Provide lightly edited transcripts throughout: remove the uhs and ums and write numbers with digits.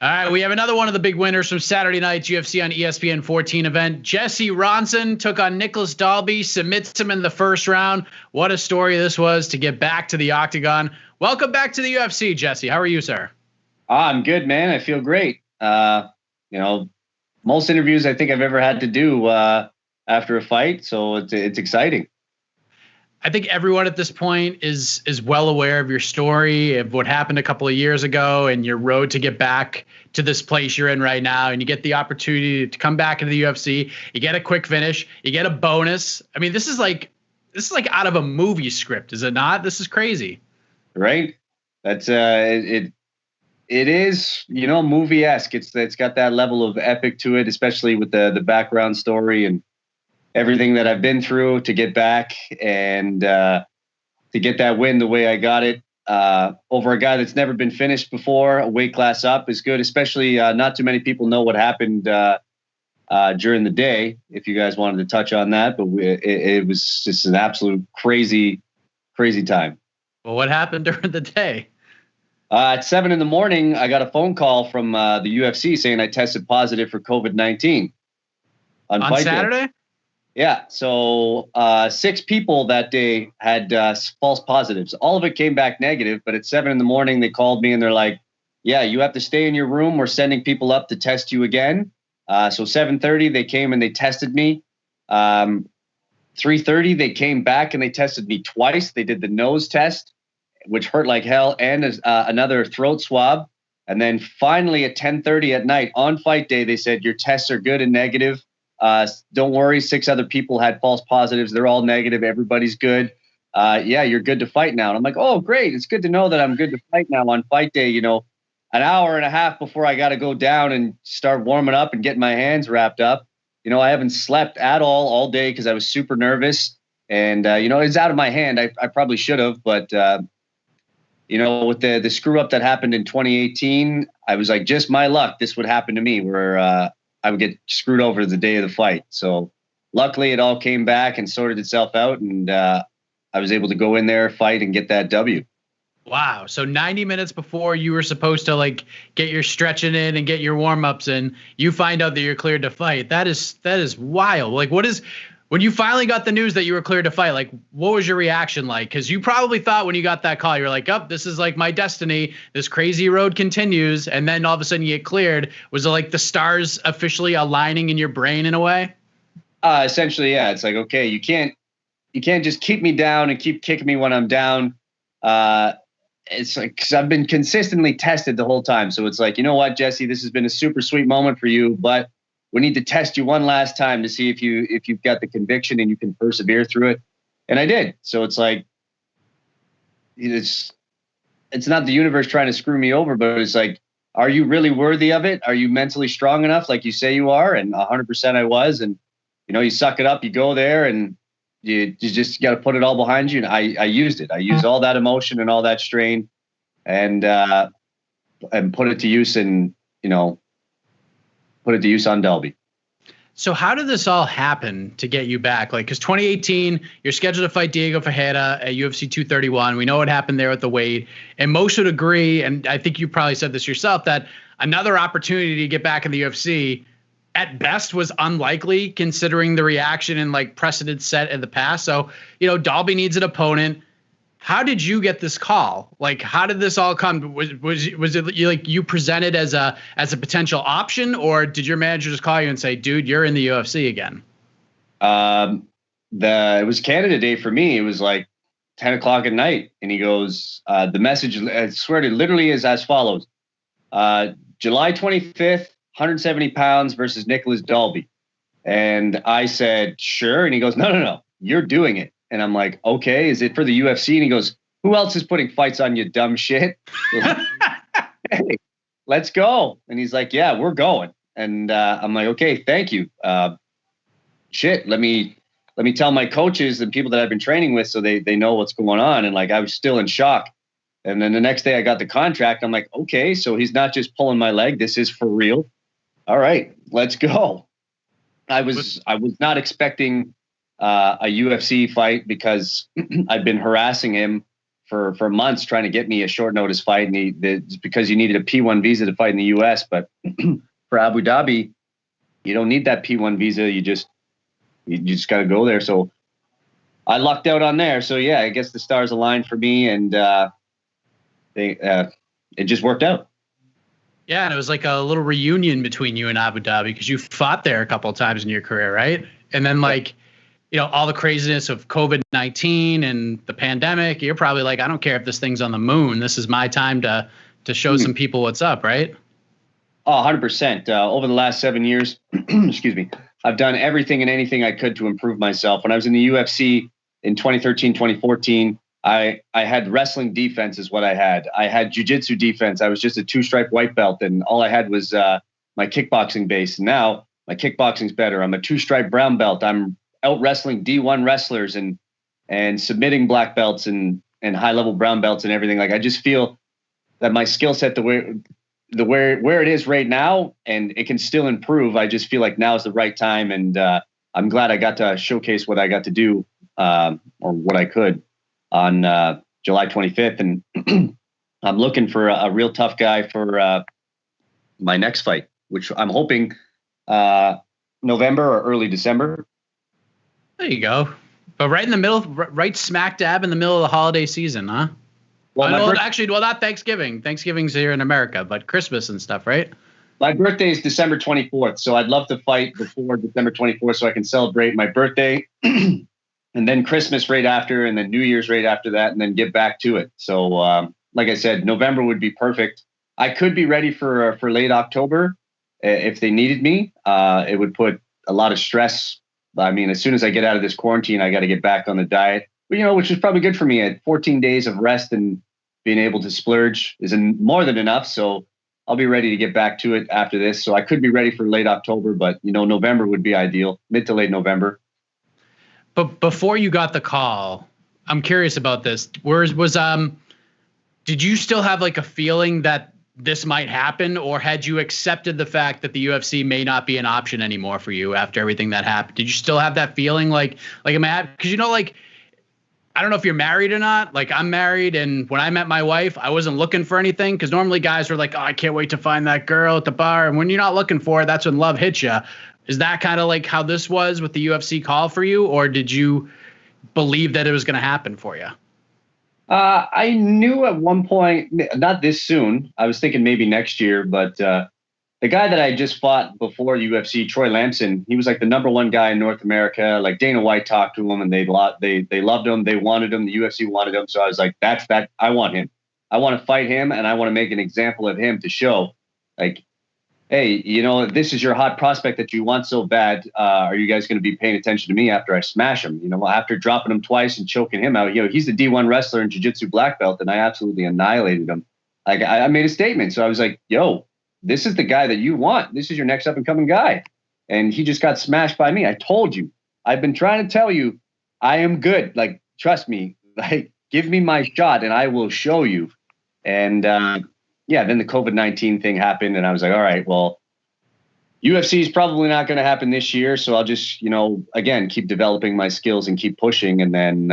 All right, we have another one of the big winners from Saturday night's UFC on ESPN 14 event. Jesse Ronson took on Nicholas Dalby, submits him in the first round. What a story this was to get back to the octagon. Welcome back to the UFC, Jesse. How are you, sir? I'm good, man. I feel great. Most interviews I think I've ever had to do after a fight, so it's exciting. I think everyone at this point is well aware of your story, of what happened a couple of years ago, and your road to get back to this place you're in right now. And you get the opportunity to come back into the UFC. You get a quick finish. You get a bonus. I mean, this is like out of a movie script, is it not? This is crazy, right? That's it is, movie-esque. It's got that level of epic to it, especially with the background story and everything that I've been through to get back and to get that win the way I got it over a guy that's never been finished before. A weight class up is good, especially not too many people know what happened during the day. If you guys wanted to touch on that, but it was just an absolute crazy time. Well, what happened during the day? At 7 a.m, I got a phone call from the UFC saying I tested positive for COVID-19 on Saturday. Yeah. So 6 people that day had false positives. All of it came back negative. But at 7 a.m, they called me and they're like, yeah, you have to stay in your room. We're sending people up to test you again. So 7:30, they came and they tested me. 3:30, they came back and they tested me twice. They did the nose test, which hurt like hell, and another throat swab. And then finally at 10:30 at night on fight day, they said, your tests are good and negative. Don't worry. 6 other people had false positives. They're all negative. Everybody's good. Yeah, you're good to fight now. And I'm like, oh, great. It's good to know that I'm good to fight now on fight day. An hour and a half before I got to go down and start warming up and getting my hands wrapped up. I haven't slept at all day because I was super nervous. And, it's out of my hand. I probably should have. But, with the screw up that happened in 2018, I was like, just my luck. This would happen to me where I would get screwed over the day of the fight. So luckily it all came back and sorted itself out. And I was able to go in there, fight, and get that W. Wow. So 90 minutes before you were supposed to get your stretching in and get your warm-ups in, you find out that you're cleared to fight. That is wild. When you finally got the news that you were cleared to fight, what was your reaction like? Because you probably thought when you got that call, you were like, oh, this is like my destiny. This crazy road continues. And then all of a sudden you get cleared. Was it like the stars officially aligning in your brain in a way? Essentially, yeah. It's like, okay, you can't just keep me down and keep kicking me when I'm down. It's like, cause I've been consistently tested the whole time. So it's like, you know what, Jesse, this has been a super sweet moment for you, but we need to test you one last time to see if you've got the conviction and you can persevere through it. And I did. So it's like, it's not the universe trying to screw me over, but it's like, are you really worthy of it? Are you mentally strong enough like you say you are? And 100% I was. And, you suck it up, you go there and you just got to put it all behind you. And I used it. I used all that emotion and all that strain and put it to use and, put it to use on Dalby. So how did this all happen to get you back? Because 2018, you're scheduled to fight Diego Ferreira at UFC 231. We know what happened there with the weight. And most would agree, and I think you probably said this yourself, that another opportunity to get back in the UFC at best was unlikely considering the reaction and precedent set in the past. So, Dalby needs an opponent. How did you get this call? How did this all come? Was it you presented as a potential option, or did your manager just call you and say, "Dude, you're in the UFC again"? It was Canada Day for me. It was 10 o'clock at night, and he goes, the message, I swear to literally is as follows: July 25th, 170 pounds versus Nicholas Dalby. And I said, sure. And he goes, no, you're doing it. And I'm like, okay, is it for the UFC? And he goes, who else is putting fights on, you dumb shit? Hey, let's go. And he's like, yeah, we're going. And I'm like, okay, thank you. Let me tell my coaches and people that I've been training with so they know what's going on. And I was still in shock. And then the next day I got the contract. I'm like, okay, so he's not just pulling my leg. This is for real. All right, let's go. I was not expecting a UFC fight because I've been harassing him for months trying to get me a short notice fight, and it's because you needed a P1 visa to fight in the U.S. But for Abu Dhabi, you don't need that P1 visa. You just got to go there. So I lucked out on there. So yeah, I guess the stars aligned for me, and it just worked out. Yeah, and it was like a little reunion between you and Abu Dhabi because you fought there a couple of times in your career, right? And then all the craziness of COVID-19 and the pandemic, you're probably like, I don't care if this thing's on the moon. This is my time to show some people what's up, right? Oh, 100%. Over the last 7 years, excuse me, I've done everything and anything I could to improve myself. When I was in the UFC in 2013, 2014, I had wrestling defense is what I had. I had jiu-jitsu defense. I was just a 2-stripe white belt, and all I had was my kickboxing base. Now my kickboxing's better. I'm a 2-stripe brown belt. I'm out wrestling D1 wrestlers and submitting black belts and high-level brown belts and everything. Like, I just feel that my skill set, where it is right now, and it can still improve. I just feel like now is the right time, and I'm glad I got to showcase what I got to do, or what I could, on July 25th. And I'm looking for a real tough guy for my next fight, which I'm hoping November or early December. There you go. But right in the middle, right smack dab in the middle of the holiday season, huh? Well, not Thanksgiving. Thanksgiving's here in America, but Christmas and stuff, right? My birthday is December 24th, so I'd love to fight before December 24th so I can celebrate my birthday, and then Christmas right after, and then New Year's right after that, and then get back to it. So, like I said, November would be perfect. I could be ready for late October if they needed me. It would put a lot of stress. I mean, as soon as I get out of this quarantine, I got to get back on the diet. But, which is probably good for me. At 14 days of rest and being able to splurge is more than enough. So I'll be ready to get back to it after this. So I could be ready for late October, but November would be ideal, mid to late November. But before you got the call, I'm curious about this. Did you still have like a feeling that this might happen, or had you accepted the fact that the UFC may not be an option anymore for you after everything that happened? Did you still have that feeling like am I, because I don't know if you're married or not. Like, I'm married, and when I met my wife, I wasn't looking for anything, because normally guys are like, oh, I can't wait to find that girl at the bar. And when you're not looking for it, that's when love hits you. Is that kind of like how this was with the UFC call for you, or did you believe that it was going to happen for you? I knew at one point, not this soon. I was thinking maybe next year, but the guy that I just fought before UFC, Troy Lamson, he was like the #1 guy in North America. Like, Dana White talked to him, and they loved him. They wanted him. The UFC wanted him. So I was like, that's that. I want him. I want to fight him, and I want to make an example of him to show, like, hey, this is your hot prospect that you want so bad. Are you guys going to be paying attention to me after I smash him? After dropping him twice and choking him out, he's the D1 wrestler in jiu-jitsu black belt, and I absolutely annihilated him. Like, I made a statement. So I was like, yo, this is the guy that you want. This is your next up and coming guy. And he just got smashed by me. I told you, I've been trying to tell you, I am good. Like, trust me, like, give me my shot and I will show you. And, then the COVID-19 thing happened, and I was like, all right, well, UFC is probably not going to happen this year. So I'll just, again, keep developing my skills and keep pushing. And then,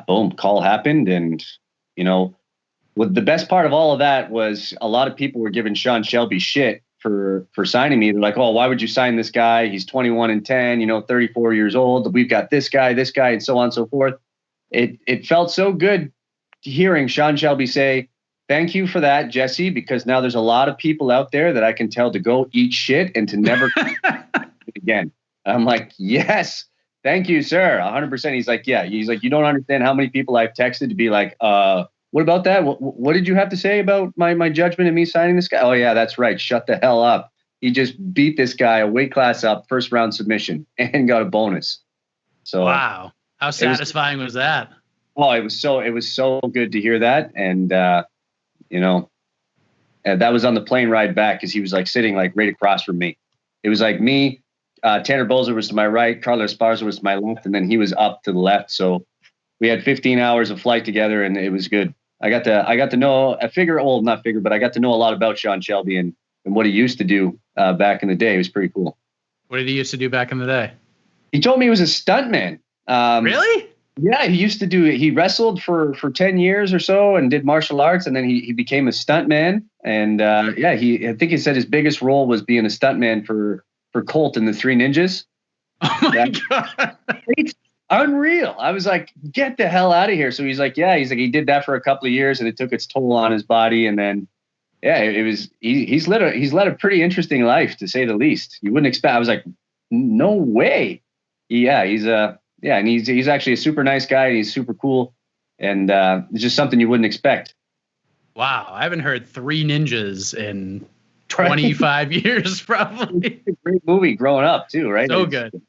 boom, call happened. And, what the best part of all of that was, a lot of people were giving Sean Shelby shit for signing me. They're like, oh, why would you sign this guy? He's 21 and 10, 34 years old. We've got this guy, and so on and so forth. It felt so good hearing Sean Shelby say, thank you for that, Jesse, because now there's a lot of people out there that I can tell to go eat shit and to never again. I'm like, yes, thank you, sir. 100%. He's like, yeah. He's like, you don't understand how many people I've texted to be like, what about that? What did you have to say about my judgment and me signing this guy? Oh, yeah, that's right. Shut the hell up. He just beat this guy a weight class up, first round submission, and got a bonus. So wow. How satisfying was that? Oh, it was so good to hear that. And, and that was on the plane ride back, because he was like sitting like right across from me. It was like me, Tanner Bolzer was to my right, Carlos Esparza was to my left, and then he was up to the left. So we had 15 hours of flight together, and it was good. I got to know I got to know a lot about Sean Shelby and what he used to do back in the day. It was pretty cool. What did he used to do back in the day? He told me he was a stuntman. Really? Yeah, he wrestled for 10 years or so and did martial arts, and then he became a stuntman. And I think he said his biggest role was being a stuntman for Colt and the Three Ninjas. Oh my God. It's unreal. I was like, get the hell out of here. So he's like, he did that for a couple of years and it took its toll on his body. And then, he's led a pretty interesting life, to say the least. You wouldn't expect. I was like, no way. And he's actually a super nice guy. And he's super cool. And it's just something you wouldn't expect. Wow. I haven't heard Three Ninjas in 25 years, probably. It's a great movie growing up too, right? So good.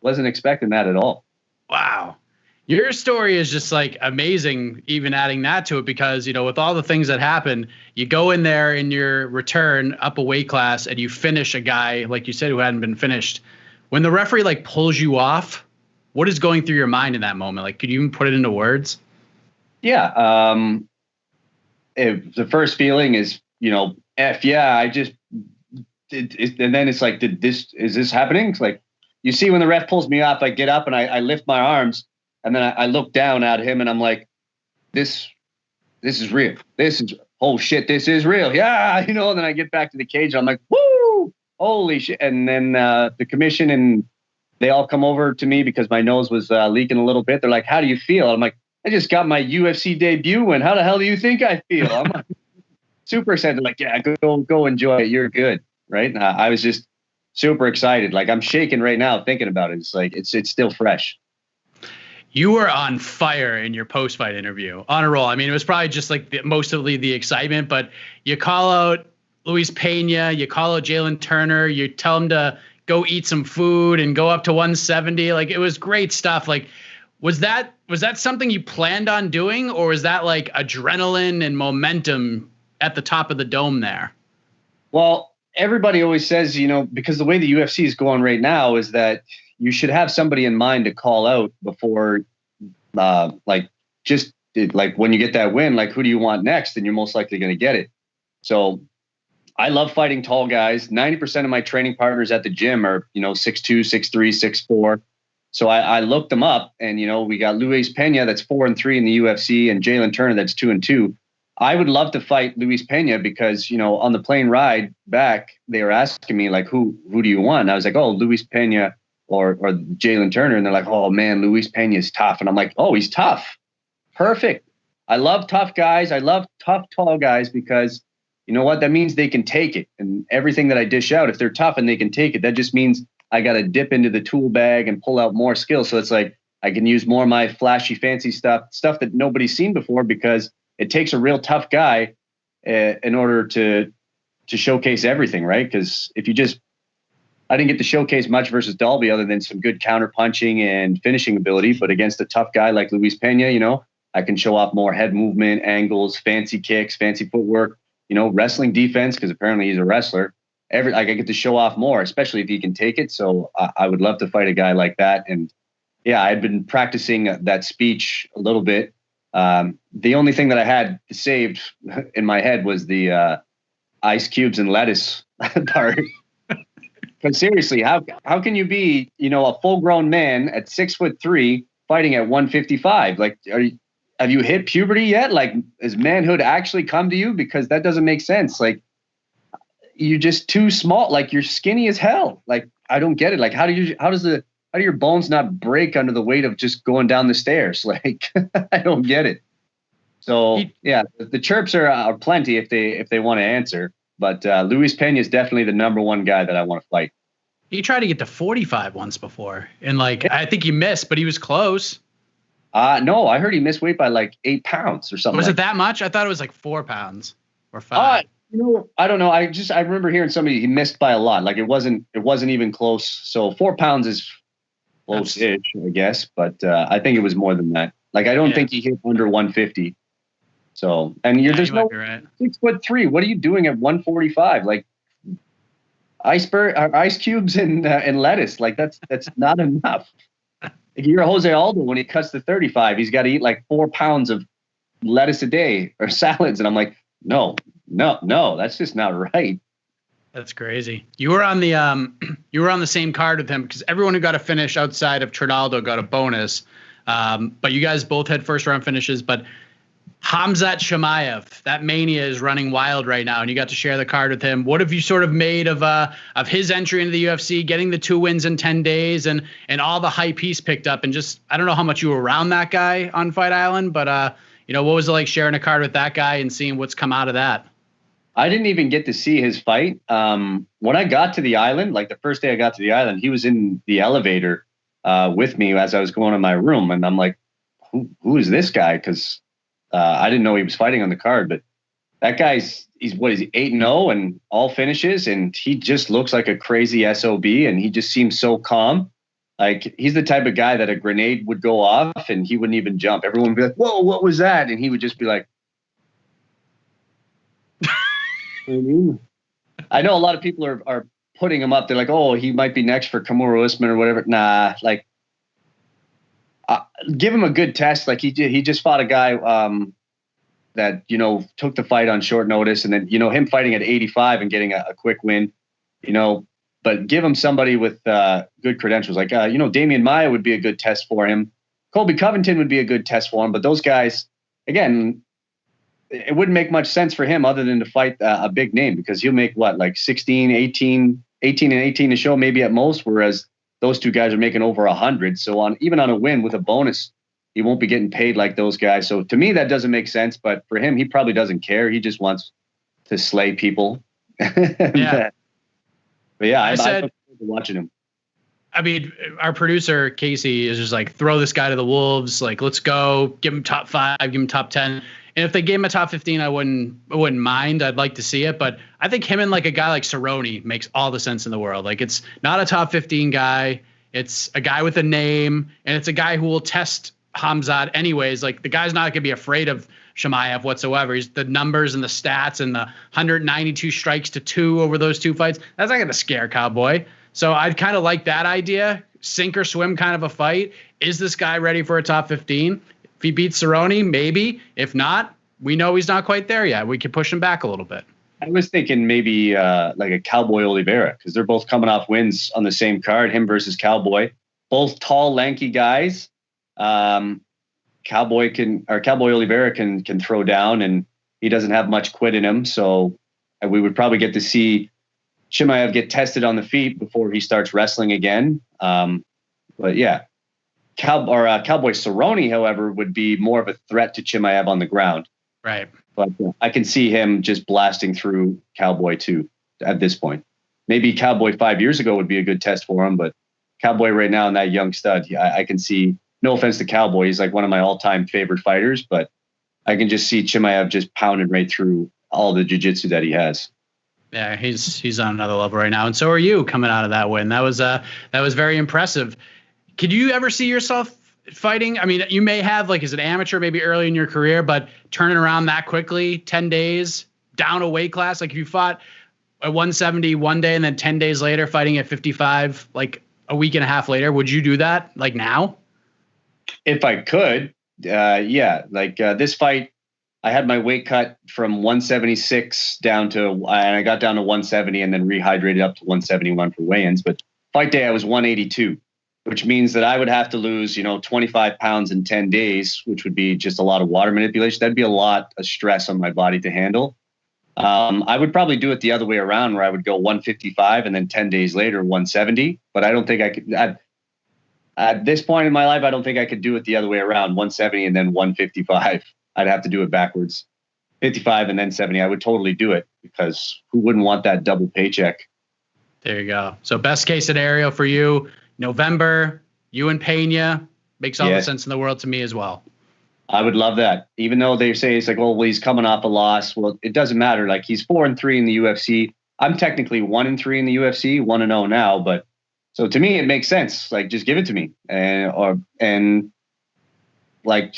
Wasn't expecting that at all. Wow. Your story is just like amazing, even adding that to it, because, with all the things that happen, you go in there in your return up a weight class and you finish a guy, like you said, who hadn't been finished. When the referee like pulls you off, what is going through your mind in that moment? Like, could you even put it into words? Yeah. The first feeling is, F yeah, I just, and then it's like, is this happening? It's like, you see, when the ref pulls me off, I get up and I lift my arms, and then I look down at him and I'm like, this is real. Oh shit, this is real. Yeah. And then I get back to the cage and I'm like, woo, holy shit. And then the commission and they all come over to me because my nose was leaking a little bit. They're like, how do you feel? I'm like, I just got my UFC debut, and how the hell do you think I feel? I'm like, super excited. Like, yeah, go enjoy it. You're good. Right. I was just super excited. Like, I'm shaking right now thinking about it. It's like, it's still fresh. You were on fire in your post-fight interview, on a roll. I mean, it was probably just like mostly the excitement, but you call out Luis Pena, you call out Jalen Turner, you tell him to go eat some food and go up to 170. Like, it was great stuff. Like, was that something you planned on doing, or was that like adrenaline and momentum at the top of the dome there? Well, everybody always says, because the way the UFC is going right now is that you should have somebody in mind to call out before, when you get that win, like, who do you want next? And you're most likely going to get it. So I love fighting tall guys. 90% of my training partners at the gym are, 6'2", 6'3", 6'4". So I looked them up, and, we got Luis Pena, that's 4-3 in the UFC, and Jalen Turner, that's 2-2. I would love to fight Luis Pena because, on the plane ride back, they were asking me, like, who do you want? And I was like, oh, Luis Pena or Jalen Turner. And they're like, oh man, Luis Pena is tough. And I'm like, oh, he's tough. Perfect. I love tough guys. I love tough, tall guys because you know what? That means they can take it. And everything that I dish out, if they're tough and they can take it, that just means I got to dip into the tool bag and pull out more skills. So it's like, I can use more of my flashy, fancy stuff that nobody's seen before, because it takes a real tough guy in order to showcase everything, right? Because I didn't get to showcase much versus Dalby other than some good counter punching and finishing ability. But against a tough guy like Luis Pena, I can show off more head movement, angles, fancy kicks, fancy footwork, wrestling defense, because apparently he's a wrestler. I get to show off more, especially if he can take it. So I would love to fight a guy like that. And yeah, I'd been practicing that speech a little bit. The only thing that I had saved in my head was the ice cubes and lettuce part. But seriously, how can you be, a full-grown man at 6'3" fighting at 155? Like, have you hit puberty yet? Like, has manhood actually come to you? Because that doesn't make sense. Like, you're just too small. Like, you're skinny as hell. Like, I don't get it. Like, how do your bones not break under the weight of just going down the stairs? Like, I don't get it. So yeah, the chirps are plenty if they want to answer. But Luis Pena is definitely the number one guy that I want to fight. He tried to get to 45 once before, and I think he missed, but he was close. No, I heard he missed weight by like 8 pounds or something. Was it that much? I thought it was like 4 pounds or 5. I don't know. I remember hearing somebody he missed by a lot. Like, it wasn't even close. So 4 pounds is close-ish, I guess. But I think it was more than that. Like, I don't think he hit under 150. So, and there's no right. 6'3". What are you doing at 145? Like, ice cubes and lettuce. Like, that's not enough. Like, you're Jose Aldo when he cuts to 35. He's got to eat like 4 pounds of lettuce a day or salads. And I'm like, no, that's just not right. That's crazy. You were on the same card with him, because everyone who got a finish outside of Trinaldo got a bonus. But you guys both had first round finishes. But Khamzat Chimaev, that mania is running wild right now, and you got to share the card with him. What have you sort of made of his entry into the UFC, getting the 2 wins in 10 days, and all the hype he's picked up? And just, I don't know how much you were around that guy on Fight Island, but what was it like sharing a card with that guy and seeing what's come out of that? I didn't even get to see his fight. When I got to the island, like the first day I got to the island, he was in the elevator with me as I was going to my room, and I'm like, who is this guy? Because I didn't know he was fighting on the card, but that he's 8-0 and all finishes, and he just looks like a crazy SOB, and he just seems so calm. Like, he's the type of guy that a grenade would go off and he wouldn't even jump. Everyone would be like, whoa, what was that? And he would just be like, I know a lot of people are putting him up. They're like, oh, he might be next for Kamaru Usman or whatever. Nah, like, give him a good test. Like, he just fought a guy that, took the fight on short notice, and then, him fighting at 85 and getting a quick win, but give him somebody with good credentials. Like, Damian Maia would be a good test for him. Colby Covington would be a good test for him. But those guys, again, it wouldn't make much sense for him other than to fight a big name, because he'll make like 16, 18 and 18 a show, maybe at most, whereas those two guys are making over 100. So even on a win with a bonus, he won't be getting paid like those guys. So to me, that doesn't make sense. But for him, he probably doesn't care. He just wants to slay people. Yeah. But yeah, I look forward to watching him. I mean, our producer, Casey, is just like, throw this guy to the wolves. Like, let's go. Give him top 5, give him top 10. And if they gave him a top 15, I wouldn't mind. I'd like to see it. But I think him and like a guy like Cerrone makes all the sense in the world. Like, it's not a top 15 guy. It's a guy with a name, and it's a guy who will test Khamzat anyways. Like, the guy's not going to be afraid of Chimaev whatsoever. He's the numbers and the stats and the 192 strikes to 2 over those 2 fights. That's not going to scare Cowboy. So I'd kind of like that idea. Sink or swim kind of a fight. Is this guy ready for a top 15? If he beats Cerrone, maybe. If not, we know he's not quite there yet. We could push him back a little bit. I was thinking maybe like a Cowboy Oliveira, because they're both coming off wins on the same card, him versus Cowboy. Both tall, lanky guys. Cowboy Oliveira can throw down, and he doesn't have much quit in him. So we would probably get to see Chimaev get tested on the feet before he starts wrestling again. But yeah. Cowboy Cerrone, however, would be more of a threat to Chimaev on the ground. Right. But I can see him just blasting through Cowboy too at this point. Maybe Cowboy 5 years ago would be a good test for him, but Cowboy right now and that young stud, I can see, no offense to Cowboy, he's like one of my all-time favorite fighters, but I can just see Chimaev just pounding right through all the jiu-jitsu that he has. Yeah, he's on another level right now, and so are you coming out of that win. That was very impressive. Could you ever see yourself fighting? I mean, you may have, like, as an amateur, maybe early in your career, but turning around that quickly, 10 days, down a weight class. Like, if you fought at 170 one day and then 10 days later fighting at 55, like a week and a half later, would you do that, like, now? If I could, yeah. Like, this fight, I had my weight cut from 176 down to, and I got down to 170 and then rehydrated up to 171 for weigh-ins. But fight day, I was 182. Which means that I would have to lose, 25 pounds in 10 days, which would be just a lot of water manipulation. That'd be a lot of stress on my body to handle. I would probably do it the other way around, where I would go 155 and then 10 days later, 170. But I don't think I could, at this point in my life, I don't think I could do it the other way around, 170 and then 155. I'd have to do it backwards, 55 and then 70. I would totally do it, because who wouldn't want that double paycheck? There you go. So best case scenario for you, November, you and Pena, makes all the sense in the world to me as well. I would love that. Even though they say it's like, well, he's coming off a loss. Well, it doesn't matter. Like, he's 4-3 in the UFC. I'm technically 1-3 in the UFC, 1-0 now. But so to me, it makes sense. Like, just give it to me. And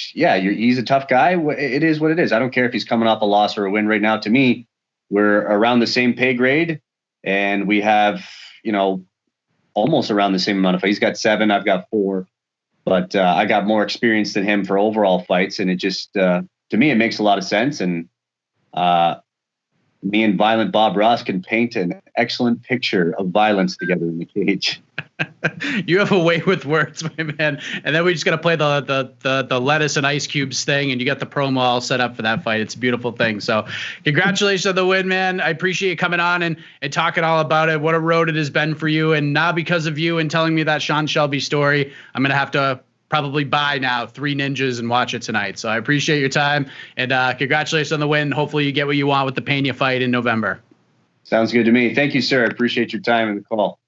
he's a tough guy. It is what it is. I don't care if he's coming off a loss or a win right now. To me, we're around the same pay grade, and we have, almost around the same amount of fights. He's got 7, I've got 4, but I got more experience than him for overall fights. And it just, to me, it makes a lot of sense. And me and Violent Bob Ross can paint an excellent picture of violence together in the cage. You have a way with words, my man. And then we just got to play the lettuce and ice cubes thing, and you got the promo all set up for that fight. It's a beautiful thing. So congratulations on the win, man. I appreciate you coming on and talking all about it. What a road it has been for you. And now because of you and telling me that Sean Shelby story, I'm going to have to probably buy now 3 Ninjas and watch it tonight. So I appreciate your time, and congratulations on the win. Hopefully you get what you want with the Pena fight in November. Sounds good to me. Thank you, sir. I appreciate your time and the call.